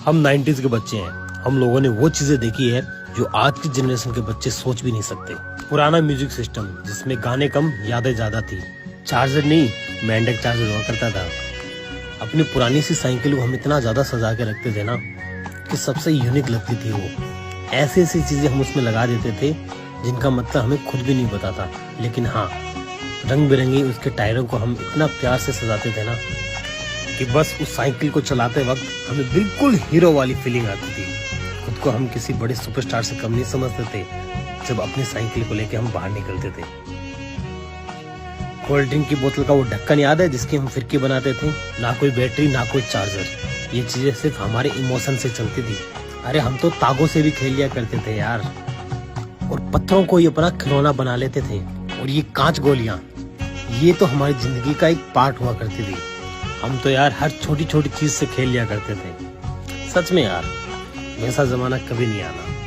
हम 90s के बच्चे हैं। हम लोगों ने वो चीजें देखी है जो आज की जनरेशन के बच्चे सोच भी नहीं सकते। पुराना म्यूजिक सिस्टम जिसमें गाने कम यादें ज्यादा थी। चार्जर नहीं, मेंढक चार्जर हुआ करता था। अपनी पुरानी सी साइकिल को हम इतना ज्यादा सजा के रखते थे ना कि सबसे यूनिक लगती थी वो। ऐसी ऐसी चीजें हम उसमें लगा देते थे जिनका मतलब हमें खुद भी नहीं पता था। लेकिन हाँ, रंग बिरंगी उसके टायरों को हम इतना प्यार से सजाते थे ना कि बस उस साइकिल को चलाते वक्त हमें बिल्कुल हीरो वाली फीलिंग आती थी। खुद को हम किसी बड़े सुपरस्टार से कम नहीं समझते थे जब अपनी साइकिल को लेके हम बाहर निकलते थे। कोल्ड ड्रिंक की बोतल का वो ढक्कन याद है जिसकी हम फिरकी बनाते थे? ना कोई बैटरी, ना कोई चार्जर। ये चीजें सिर्फ हमारे इमोशन से चलती थी। अरे हम तो तागों से भी खेल लिया करते थे यार, और पत्थरों को ये अपना खिलौना बना लेते थे। और ये कांच गोलियां, ये तो हमारी जिंदगी का एक पार्ट हुआ करती थी। हम तो यार हर छोटी छोटी चीज से खेल लिया करते थे। सच में यार, वैसा जमाना कभी नहीं आना।